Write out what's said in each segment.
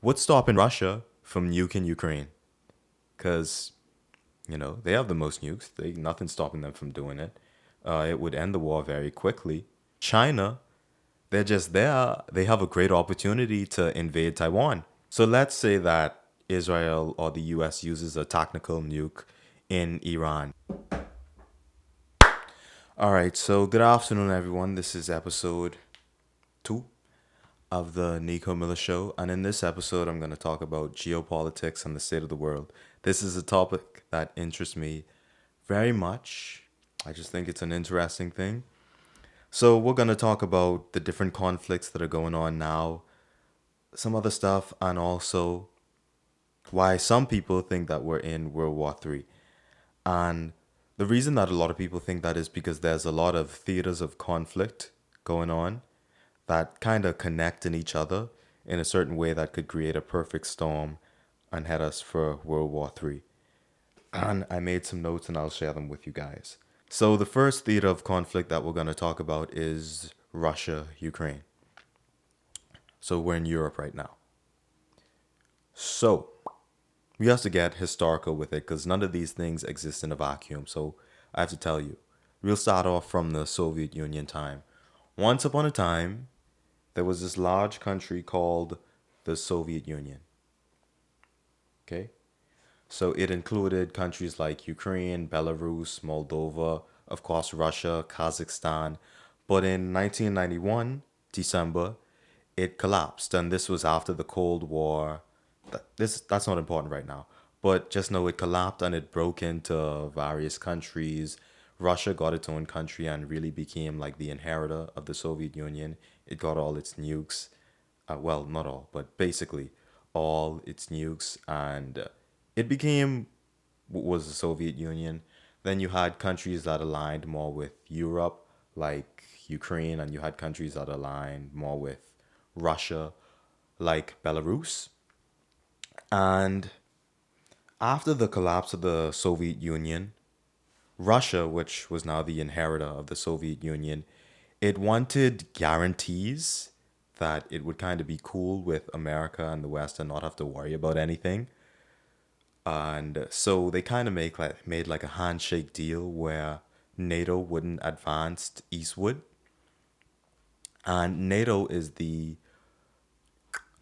What's stopping Russia from nuking Ukraine? Because, they have the most nukes. Nothing's stopping them from doing it. It would end the war very quickly. China, they're just there. They have a great opportunity to invade Taiwan. So let's say that Israel or the US uses a tactical nuke in Iran. All right, so good afternoon, everyone. This is episode two of the Nico Miller Show. And in this episode, I'm going to talk about geopolitics and the state of the world. This is a topic that interests me very much. I just think it's an interesting thing. So, we're going to talk about the different conflicts that are going on now, some other stuff, and also why some people think that we're in World War III. And the reason that a lot of people think that is because there's a lot of theaters of conflict going on that kind of connect in each other in a certain way that could create a perfect storm and head us for World War III. And I made some notes and I'll share them with you guys. So, the first theater of conflict that we're going to talk about is Russia, Ukraine. So, we're in Europe right now. So, we have to get historical with it because none of these things exist in a vacuum. So, I have to tell you, we'll start off from the Soviet Union time. Once upon a time, there was this large country called the Soviet Union. Okay? So it included countries like Ukraine, Belarus, Moldova, of course, Russia, Kazakhstan. But in 1991, December, it collapsed. And this was after the Cold War. That's not important right now. But just know it collapsed and it broke into various countries. Russia got its own country and really became like the inheritor of the Soviet Union. It got all its nukes. Well, not all, but basically all its nukes. And it became what was the Soviet Union. Then you had countries that aligned more with Europe, like Ukraine, and you had countries that aligned more with Russia, like Belarus. And after the collapse of the Soviet Union, Russia, which was now the inheritor of the Soviet Union, it wanted guarantees that it would kind of be cool with America and the West and not have to worry about anything. And so they kind of made like a handshake deal where NATO wouldn't advance eastward. And NATO is the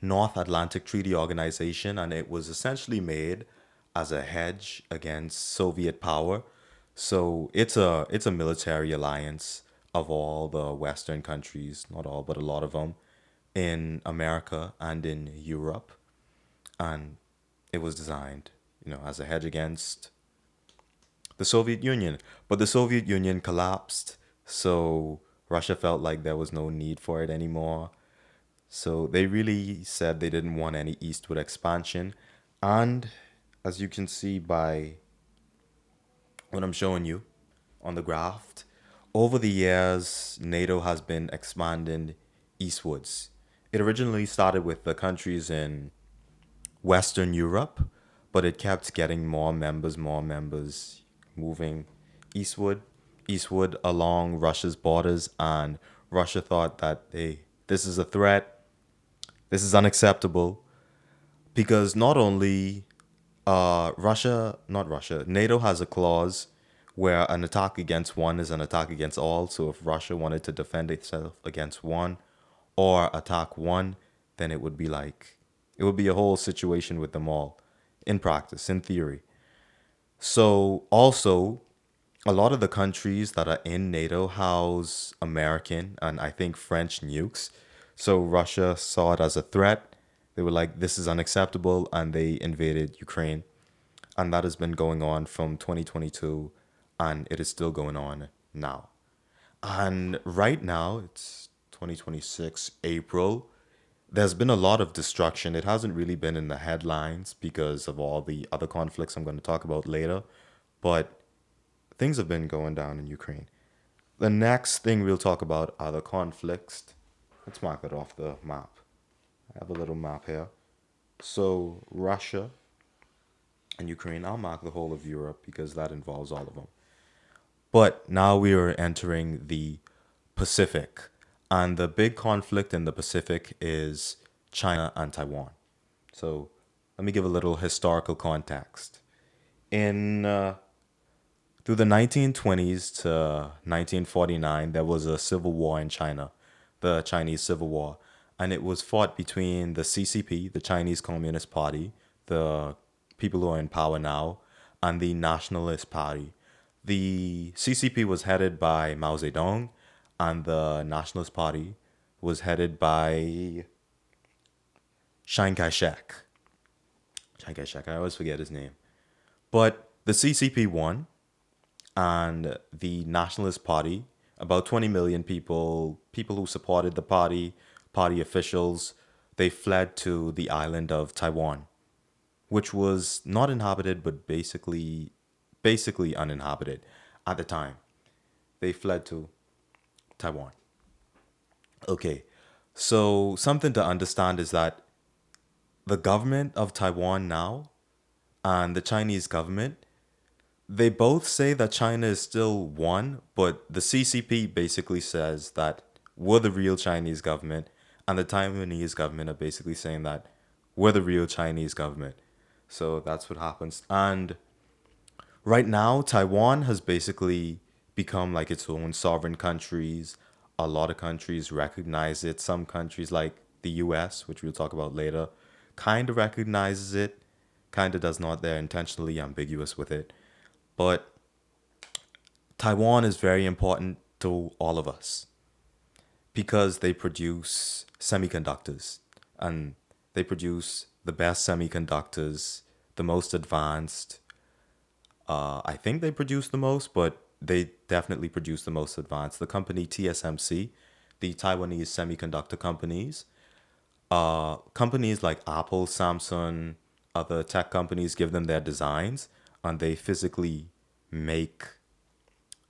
North Atlantic Treaty Organization, and it was essentially made as a hedge against Soviet power. So it's a military alliance of all the Western countries, not all, but a lot of them, in America and in Europe, and it was designed, as a hedge against the Soviet Union. But the Soviet Union collapsed, so Russia felt like there was no need for it anymore. So they really said they didn't want any eastward expansion. And as you can see by what I'm showing you on the graph, over the years, NATO has been expanding eastwards. It originally started with the countries in Western Europe, but it kept getting more members, moving eastward, eastward along Russia's borders. And Russia thought that this is a threat, this is unacceptable, because not only not Russia, NATO has a clause where an attack against one is an attack against all. So if Russia wanted to defend itself against one or attack one, then it would be a whole situation with them all in practice, in theory. So also, a lot of the countries that are in NATO house American and I think French nukes. So Russia saw it as a threat. They were like, this is unacceptable, and they invaded Ukraine. And that has been going on from 2022, and it is still going on now. And right now, it's 2026, April. There's been a lot of destruction. It hasn't really been in the headlines because of all the other conflicts I'm going to talk about later, but things have been going down in Ukraine. The next thing we'll talk about are the conflicts. Let's mark that off the map. I have a little map here. So, Russia and Ukraine, I'll mark the whole of Europe because that involves all of them. But now we are entering the Pacific. And the big conflict in the Pacific is China and Taiwan. So let me give a little historical context. In Through the 1920s to 1949, there was a civil war in China, the Chinese Civil War, and it was fought between the CCP, the Chinese Communist Party, the people who are in power now, and the Nationalist Party. The CCP was headed by Mao Zedong, and the Nationalist Party was headed by Chiang Kai shek. Chiang Kai shek, I always forget his name. But the CCP won, and the Nationalist Party, about 20 million people who supported the party officials, they fled to the island of Taiwan, which was not inhabited but basically uninhabited at the time. They fled to Taiwan. Okay. So something to understand is that the government of Taiwan now and the Chinese government, they both say that China is still one, but the CCP basically says that we're the real Chinese government, and the Taiwanese government are basically saying that we're the real Chinese government. So that's what happens. And right now, Taiwan has basically become like its own sovereign countries. A lot of countries recognize it. Some countries, like the US, which we'll talk about later, kind of recognizes it, kind of does not. They're intentionally ambiguous with it. But Taiwan is very important to all of us because they produce semiconductors, and they produce the best semiconductors, the most advanced. I think they produce the most, but they definitely produce the most advanced. The company TSMC, the Taiwanese semiconductor companies, companies like Apple, Samsung, other tech companies give them their designs, and they physically make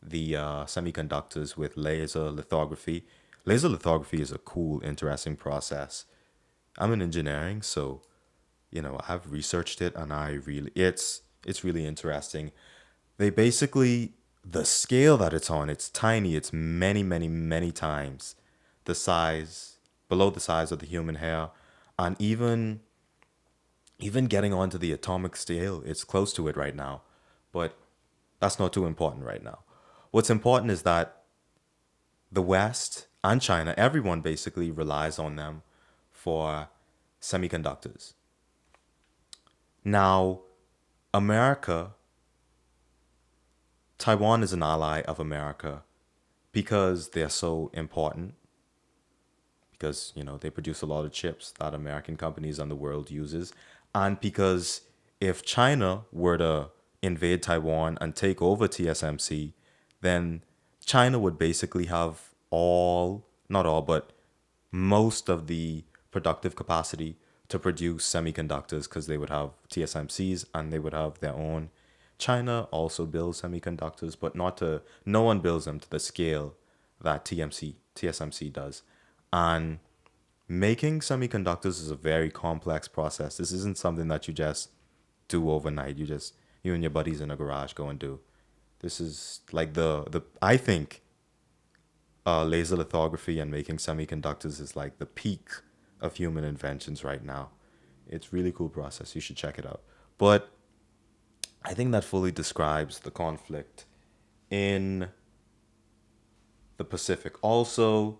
the semiconductors with laser lithography. Laser lithography is a cool, interesting process. I'm in engineering, so I've researched it, and it's really interesting. They basically, the scale that it's on, it's tiny. It's many, many, many times the size, below the size of the human hair, and even getting onto the atomic scale, it's close to it right now. But that's not too important right now. What's important is that the West and China, everyone basically relies on them for semiconductors. Now, America, Taiwan is an ally of America because they're so important, because they produce a lot of chips that American companies and the world uses, and because if China were to invade Taiwan and take over TSMC, then China would basically have all, not all, but most of the productive capacity to produce semiconductors, because they would have TSMCs and they would have their own. China also builds semiconductors, but no one builds them to the scale that TSMC does. And making semiconductors is a very complex process. This isn't something that you just do overnight. You and your buddies in a garage go and do. This is like the I think laser lithography and making semiconductors is like the peak of human inventions right now. It's really cool process. You should check it out. But I think that fully describes the conflict in the Pacific. Also,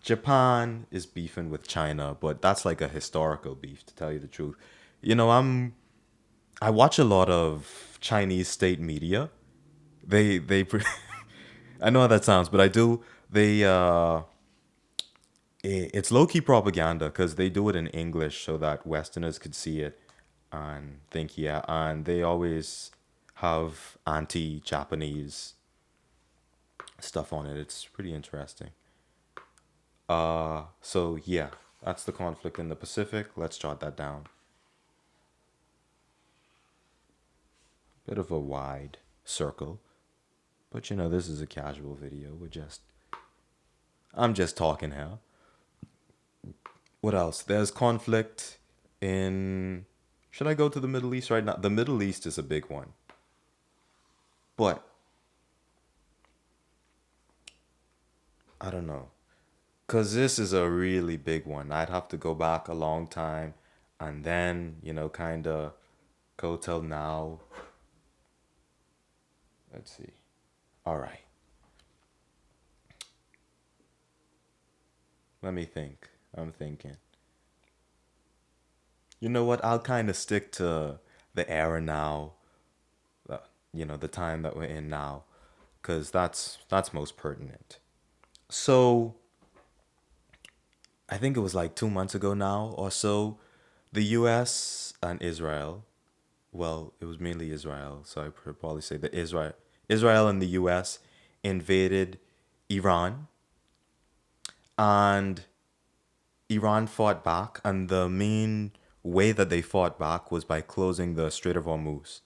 Japan is beefing with China, but that's like a historical beef, to tell you the truth. You know, I watch a lot of Chinese state media. They I know how that sounds, but I do. It's low key propaganda because they do it in English so that Westerners could see it and think, yeah. And they always have anti-Japanese stuff on it. It's pretty interesting. So yeah, that's the conflict in the Pacific. Let's jot that down. Bit of a wide circle, but this is a casual video. I'm just talking here. What else? There's conflict in. Should I go to the Middle East right now? The Middle East is a big one, but I don't know. Because this is a really big one. I'd have to go back a long time and then, kind of go till now. Let's see. All right. Let me think. I'm thinking. You know what? I'll kind of stick to the era now, uh, the time that we're in now, because that's most pertinent. So I think it was like 2 months ago now or so, the U.S. and Israel. Well, it was mainly Israel, so I could probably say that Israel and the U.S. invaded Iran, and Iran fought back, and the main way that they fought back was by closing the Strait of Hormuz.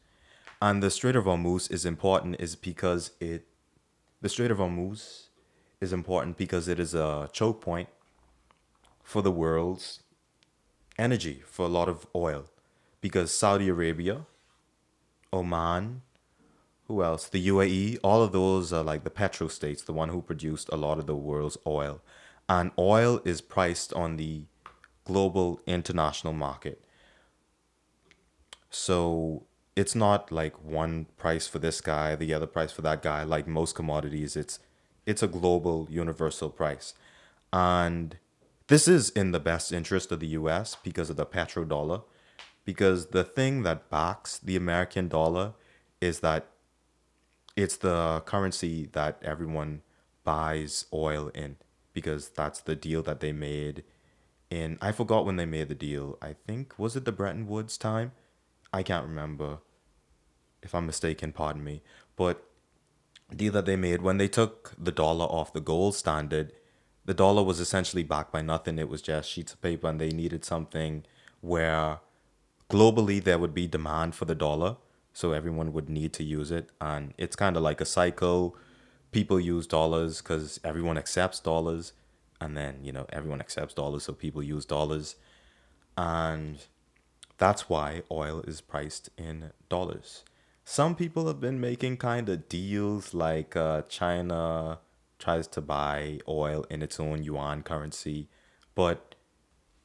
And the Strait of Hormuz is important is because the Strait of Hormuz is important because it is a choke point for the world's energy, for a lot of oil. Because Saudi Arabia, Oman, who else? The UAE, all of those are like the petrostates, the one who produced a lot of the world's oil. And oil is priced on the global international market. So it's not like one price for this guy, the other price for that guy. Like most commodities, it's a global universal price. And this is in the best interest of the US because of the petrodollar. Because the thing that backs the American dollar is that it's the currency that everyone buys oil in, because that's the deal that they made in, I forgot when they made the deal. I think, was it the Bretton Woods time? I can't remember. If I'm mistaken, pardon me. But deal that they made when they took the dollar off the gold standard, the dollar was essentially backed by nothing. It was just sheets of paper, and they needed something where globally there would be demand for the dollar, so everyone would need to use it. And it's kind of like a cycle. People use dollars because everyone accepts dollars, and then everyone accepts dollars, so people use dollars. And that's why oil is priced in dollars. Some people have been making kind of deals like China tries to buy oil in its own yuan currency. But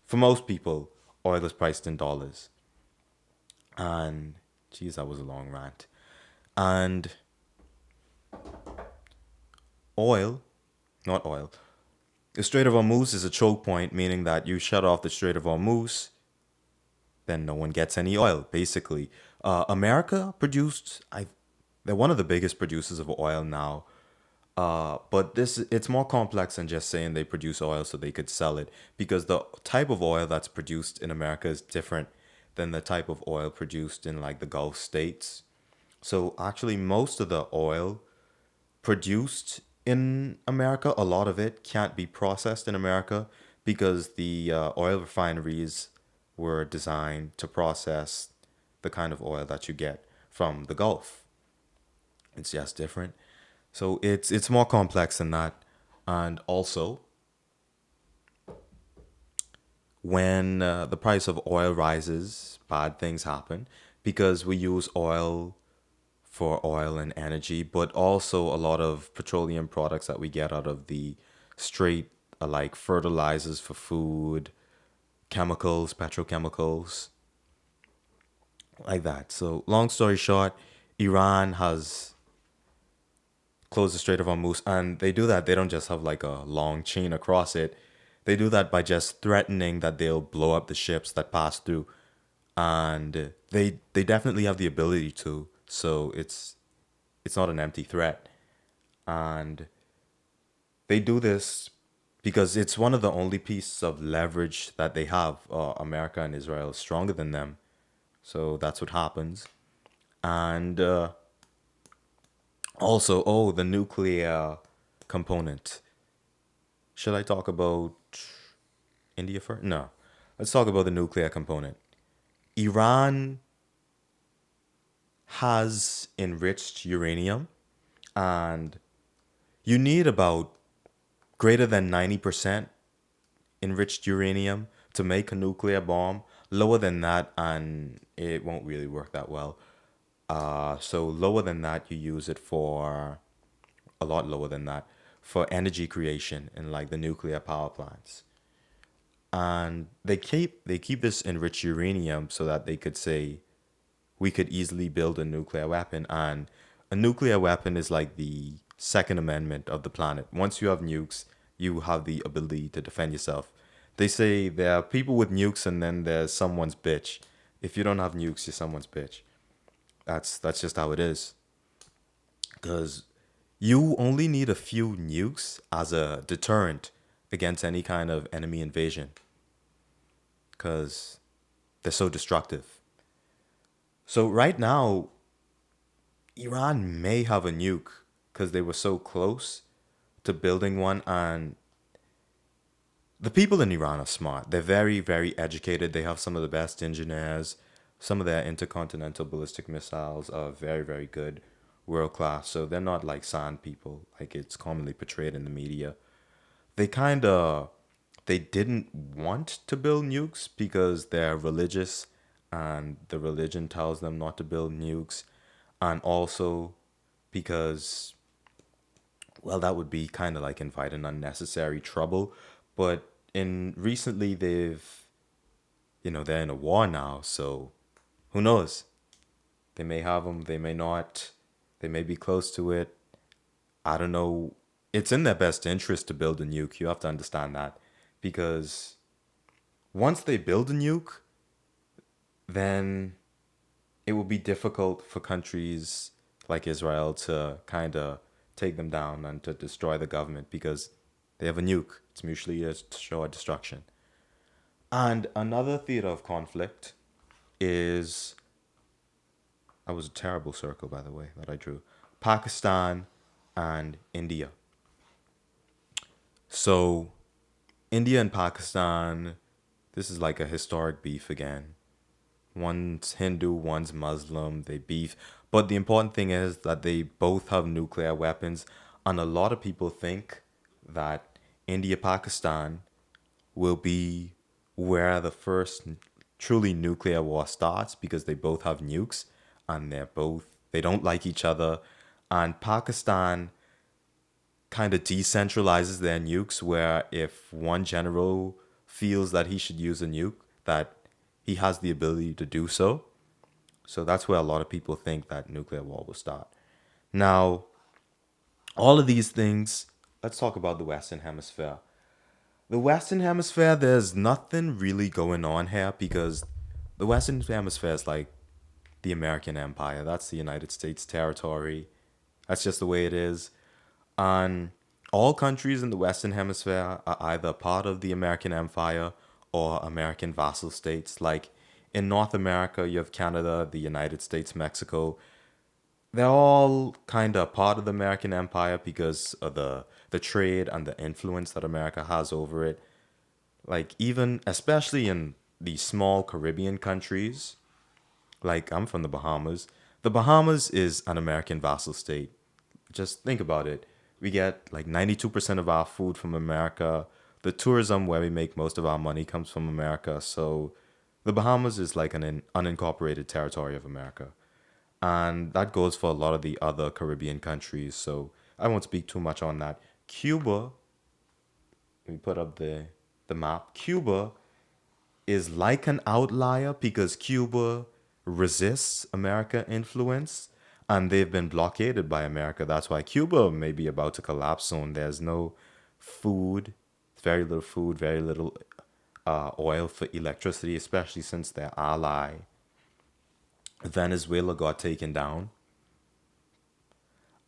for most people, oil is priced in dollars. And, geez, that was a long rant. And oil, not oil, the Strait of Hormuz is a choke point, meaning that you shut off the Strait of Hormuz, then no one gets any oil, basically. America produced, they're one of the biggest producers of oil now. But it's more complex than just saying they produce oil so they could sell it, because the type of oil that's produced in America is different than the type of oil produced in like the Gulf states. So actually, most of the oil produced in America, a lot of it can't be processed in America because the oil refineries were designed to process the kind of oil that you get from the Gulf. It's just different. So it's more complex than that. And also, when the price of oil rises, bad things happen because we use oil for oil and energy, but also a lot of petroleum products that we get out of the straight, like fertilizers for food, chemicals, petrochemicals, like that. So, long story short, Iran has closed the Strait of Hormuz, and they do that. They don't just have like a long chain across it. They do that by just threatening that they'll blow up the ships that pass through, and they definitely have the ability to. So it's not an empty threat, and they do this because it's one of the only pieces of leverage that they have. America and Israel is stronger than them, so that's what happens. And also, oh, the nuclear component. Should I talk about India first? No. Let's talk about the nuclear component. Iran has enriched uranium, and you need about greater than 90% enriched uranium to make a nuclear bomb. Lower than that, and it won't really work that well. So lower than that, you use it for a lot lower than that for energy creation in like the nuclear power plants. and they keep this enriched uranium so that they could say we could easily build a nuclear weapon. And a nuclear weapon is like the second amendment of the planet. Once you have nukes, you have the ability to defend yourself. They say there are people with nukes and then there's someone's bitch. If you don't have nukes, you're someone's bitch. That's just how it is. Because you only need a few nukes as a deterrent against any kind of enemy invasion. Because they're so destructive. So right now, Iran may have a nuke because they were so close to building one, and the people in Iran are smart. They're very, very educated. They have some of the best engineers. Some of their intercontinental ballistic missiles are very, very good, world class. So they're not like sand people, like it's commonly portrayed in the media. They kind of they didn't want to build nukes because they're religious, and the religion tells them not to build nukes, and also because, well, that would be kind of like inviting unnecessary trouble. But in recently they're in a war now, so who knows? They may have them, they may not. They may be close to it. I don't know. It's in their best interest to build a nuke. You have to understand that, because once they build a nuke, then it will be difficult for countries like Israel to kind of take them down and to destroy the government because they have a nuke. It's mutually assured destruction. And another theater of conflict is, that was a terrible circle, by the way, that I drew, Pakistan and India. So, India and Pakistan, this is like a historic beef again. One's Hindu, one's Muslim, they beef. But the important thing is that they both have nuclear weapons. And a lot of people think that India Pakistan will be where the first truly nuclear war starts because they both have nukes and they don't like each other. And Pakistan kind of decentralizes their nukes, where if one general feels that he should use a nuke, that he has the ability to do so. So that's where a lot of people think that nuclear war will start. Now, all of these things, let's talk about the Western Hemisphere. The Western Hemisphere, there's nothing really going on here because the Western Hemisphere is like the American Empire. That's the United States territory. That's just the way it is. And all countries in the Western Hemisphere are either part of the American Empire or American vassal states. Like in North America, you have Canada, the United States, Mexico. They're all kind of part of the American Empire because of the trade and the influence that America has over it. Like even especially in the small Caribbean countries, like I'm from the Bahamas. The Bahamas is an American vassal state. Just think about it. We get like 92% of our food from America. The tourism where we make most of our money comes from America. So the Bahamas is like an unincorporated territory of America. And that goes for a lot of the other Caribbean countries. So I won't speak too much on that. Cuba, let me put up the map. Cuba is like an outlier because Cuba resists America influence and they've been blockaded by America. That's why Cuba may be about to collapse soon. There's no food, very little oil for electricity, especially since their ally Venezuela got taken down.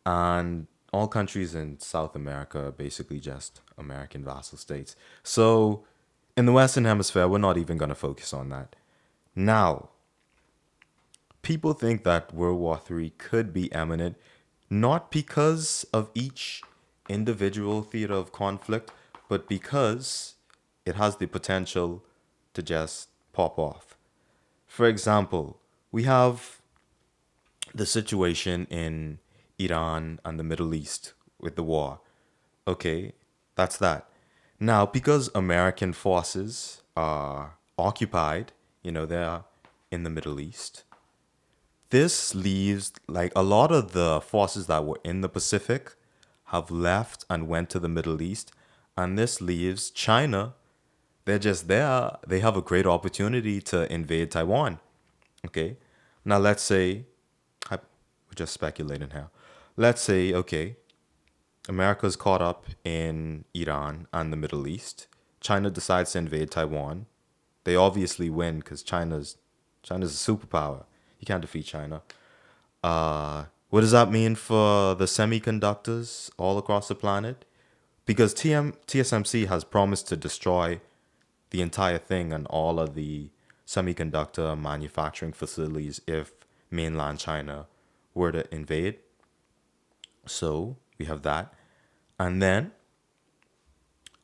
And all countries in South America are basically just American vassal states. So in the Western Hemisphere, we're not even going to focus on that. Now, people think that World War III could be imminent, not because of each individual theater of conflict, but because it has the potential to just pop off. For example, we have the situation in Iran and the Middle East with the war. Okay, that's that. Now, because American forces are occupied, they're in the Middle East, this leaves like a lot of the forces that were in the Pacific have left and went to the Middle East. And this leaves China. they're just there. They have a great opportunity to invade Taiwan. Okay. Now let's say, we're just speculating here. Let's say, okay, America's caught up in Iran and the Middle East. China decides to invade Taiwan. They obviously win because China's a superpower. You can't defeat China. What does that mean for the semiconductors all across the planet? Because TSMC has promised to destroy the entire thing and all of the semiconductor manufacturing facilities if mainland China were to invade. So we have that. And then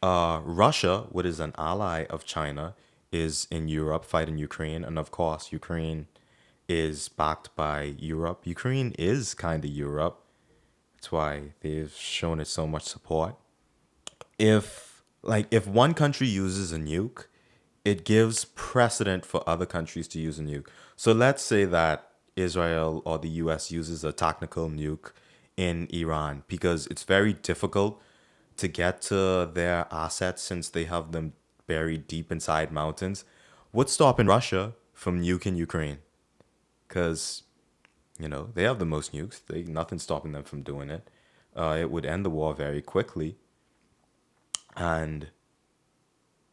Russia, what is an ally of China, is in Europe fighting Ukraine. And of course, Ukraine is backed by Europe. Ukraine is kind of Europe. That's why they've shown it so much support. If one country uses a nuke, it gives precedent for other countries to use a nuke. So let's say that Israel or the US uses a tactical nuke in Iran because it's very difficult to get to their assets since they have them buried deep inside mountains. What's stopping Russia from nuking Ukraine? Because, they have the most nukes. Nothing's stopping them from doing it. It would end the war very quickly. And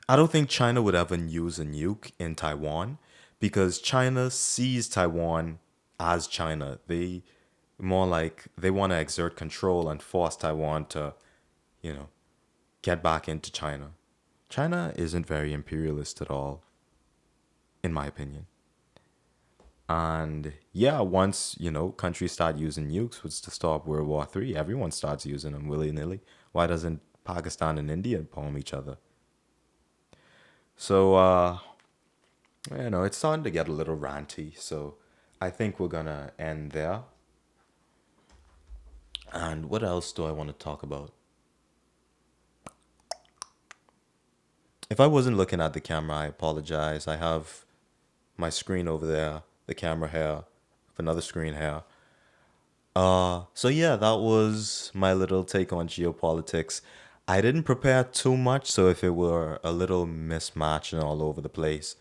I don't think China would ever use a nuke in Taiwan because China sees Taiwan as China. They more like they want to exert control and force Taiwan to, you know, get back into China. China isn't very imperialist at all, in my opinion. And yeah, once, countries start using nukes, what's to stop World War III? Everyone starts using them willy nilly. Why doesn't Pakistan and India bomb each other? So, it's starting to get a little ranty. So I think we're going to end there. And what else do I want to talk about? If I wasn't looking at the camera, I apologize. I have my screen over there, the camera here, another screen here. So yeah, that was my little take on geopolitics. I didn't prepare too much, so if it were a little mismatched and all over the place,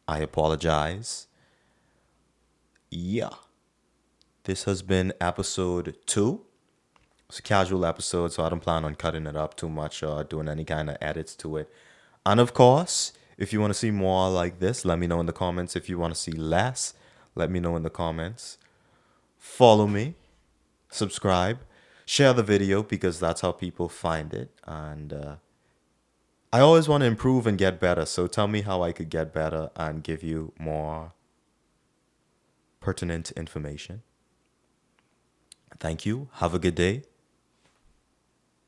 I apologize. Yeah, this has been episode 2. It's a casual episode, so I don't plan on cutting it up too much or doing any kind of edits to it. And of course, if you want to see more like this, let me know in the comments. If you want to see less, let me know in the comments. Follow me, subscribe, share the video because that's how people find it. And I always want to improve and get better. So tell me how I could get better and give you more pertinent information. Thank you. Have a good day.